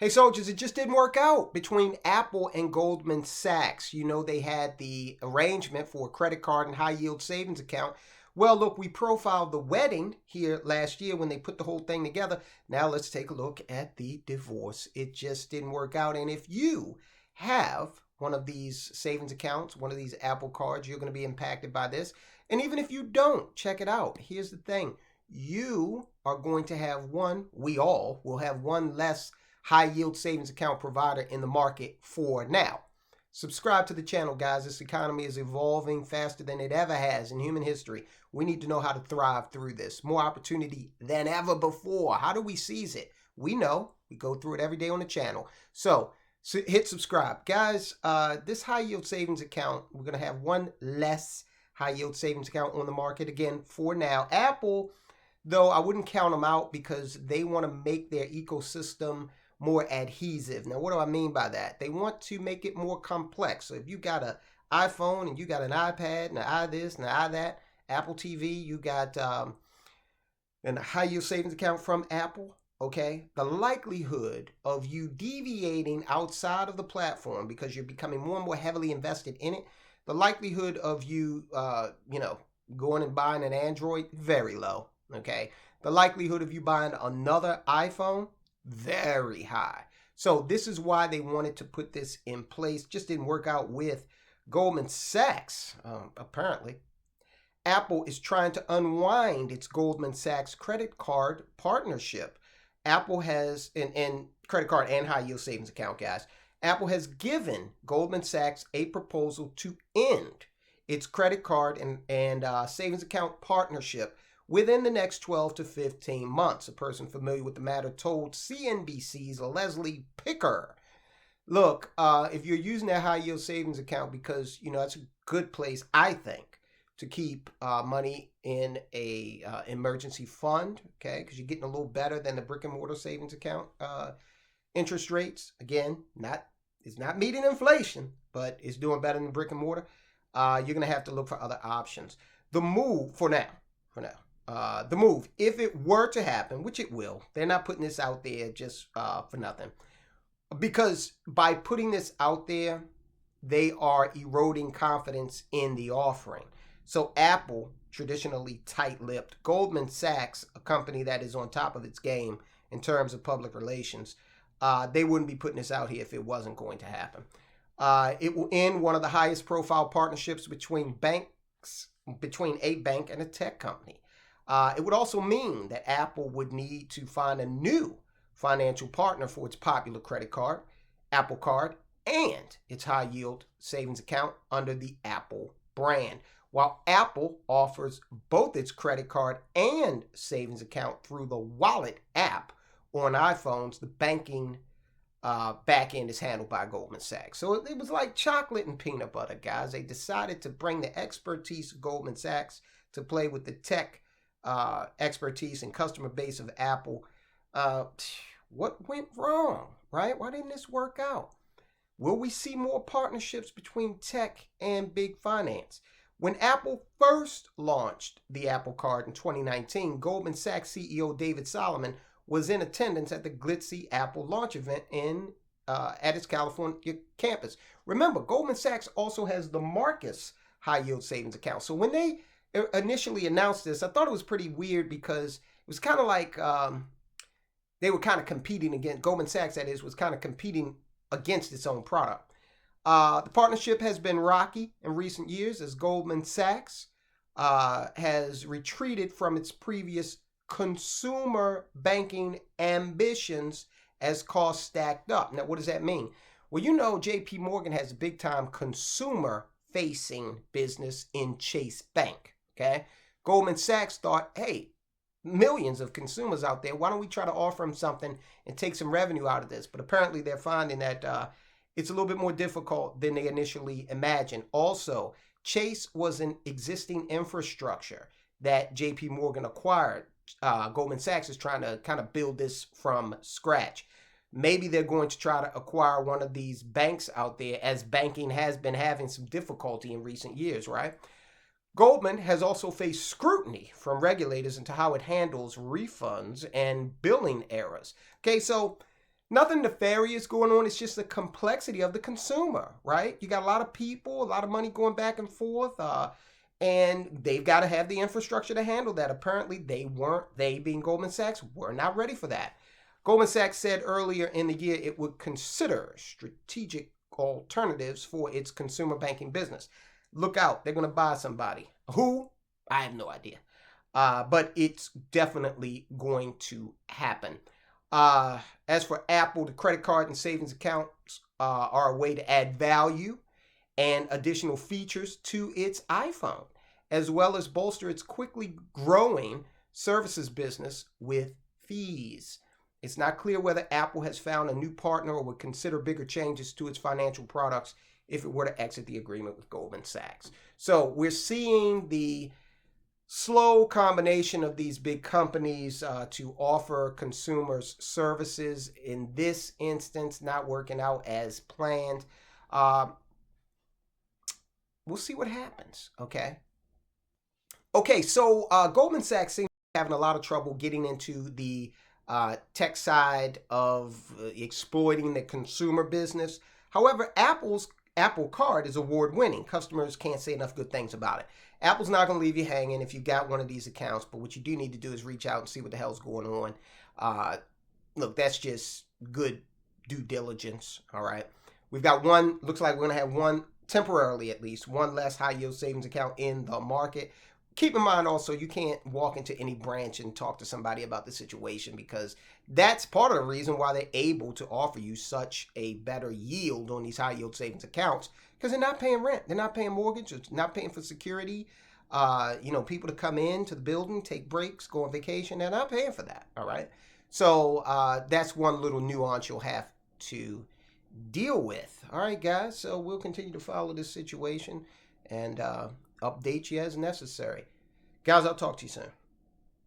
Hey, soldiers, it just didn't work out between Apple and Goldman Sachs. You know, they had the arrangement for a credit card and high yield savings account. Well, look, we profiled the wedding here last year when they put the whole thing together. Now let's take a look at the divorce. It just didn't work out. And if you have one of these savings accounts, one of these Apple cards, you're going to be impacted by this. And even if you don't, check it out. Here's the thing. You are going to have we all will have one less high yield savings account provider in the market for now. Subscribe to the channel, guys. This economy is evolving faster than it ever has in human history. We need to know how to thrive through this. More opportunity than ever before. How do we seize it? We know. We go through it every day on the channel. So hit subscribe. Guys, this high yield savings account, we're going to have one less high yield savings account on the market again for now. Apple, though, I wouldn't count them out because they want to make their ecosystem more adhesive. Now, what do I mean by that? They want to make it more complex. So if you got an iPhone and you got an iPad and an i this and an i that, Apple TV, you got and a high yield savings account from Apple, okay? The likelihood of you deviating outside of the platform because you're becoming more and more heavily invested in it, the likelihood of you, going and buying an Android, very low, okay? The likelihood of you buying another iPhone, very high. So this is why they wanted to put this in place. Just didn't work out with Goldman Sachs, apparently. Apple is trying to unwind its Goldman Sachs credit card partnership. Apple has, and credit card and high yield savings account, guys. Apple has given Goldman Sachs a proposal to end its credit card and savings account partnership within the next 12 to 15 months. A person familiar with the matter told CNBC's Leslie Picker, look, if you're using that high yield savings account because, that's a good place, I think, to keep money in a emergency fund, okay, because you're getting a little better than the brick and mortar savings account interest rates. Again, it's not meeting inflation, but it's doing better than brick and mortar. You're going to have to look for other options. The move for now, the move, if it were to happen, which it will, they're not putting this out there just for nothing. Because by putting this out there, they are eroding confidence in the offering. So Apple, traditionally tight-lipped, Goldman Sachs, a company that is on top of its game in terms of public relations, they wouldn't be putting this out here if it wasn't going to happen. It will end one of the highest profile partnerships between a bank and a tech company. It would also mean that Apple would need to find a new financial partner for its popular credit card, Apple Card, and its high yield savings account under the Apple brand. While Apple offers both its credit card and savings account through the Wallet app on iPhones, the banking back end is handled by Goldman Sachs. So it was like chocolate and peanut butter, guys. They decided to bring the expertise of Goldman Sachs to play with the tech expertise and customer base of Apple. What went wrong, right? Why didn't this work out? Will we see more partnerships between tech and big finance? When Apple first launched the Apple Card in 2019, Goldman Sachs CEO David Solomon was in attendance at the glitzy Apple launch event at its California campus. Remember, Goldman Sachs also has the Marcus high yield savings account. So when they initially announced this, I thought it was pretty weird because it was kind of like they were kind of competing against, Goldman Sachs, that is, was kind of competing against its own product. The partnership has been rocky in recent years as Goldman Sachs has retreated from its previous consumer banking ambitions as costs stacked up. Now, what does that mean? Well, JP Morgan has a big time consumer facing business in Chase Bank. Okay. Goldman Sachs thought, hey, millions of consumers out there, why don't we try to offer them something and take some revenue out of this? But apparently they're finding that it's a little bit more difficult than they initially imagined. Also, Chase was an existing infrastructure that JP Morgan acquired. Goldman Sachs is trying to kind of build this from scratch. Maybe they're going to try to acquire one of these banks out there, as banking has been having some difficulty in recent years, right? Goldman has also faced scrutiny from regulators into how it handles refunds and billing errors. Okay, so Nothing nefarious going on. It's just the complexity of the consumer, right? You got a lot of people, a lot of money going back and forth, and they've got to have the infrastructure to handle that. Apparently, they being Goldman Sachs, were not ready for that. Goldman Sachs said earlier in the year it would consider strategic alternatives for its consumer banking business. Look out, they're going to buy somebody. Who? I have no idea. But it's definitely going to happen. As for Apple, the credit card and savings accounts are a way to add value and additional features to its iPhone, as well as bolster its quickly growing services business with fees. It's not clear whether Apple has found a new partner or would consider bigger changes to its financial products if it were to exit the agreement with Goldman Sachs. So we're seeing the slow combination of these big companies to offer consumers services. In this instance, not working out as planned. We'll see what happens. Okay, so Goldman Sachs seems to be having a lot of trouble getting into the tech side of exploiting the consumer business. However, Apple Card is award winning. Customers can't say enough good things about it. Apple's not going to leave you hanging if you've got one of these accounts, but what you do need to do is reach out and see what the hell's going on. Look, that's just good due diligence, all right? We've got one, looks like we're going to have one, temporarily at least, one less high yield savings account in the market. Keep in mind also, you can't walk into any branch and talk to somebody about the situation, because that's part of the reason why they're able to offer you such a better yield on these high yield savings accounts, because they're not paying rent, they're not paying mortgage, they're not paying for security. People to come in to the building, take breaks, go on vacation, they're not paying for that. All right. So that's one little nuance you'll have to deal with. All right, guys. So we'll continue to follow this situation and update you as necessary. Guys, I'll talk to you soon.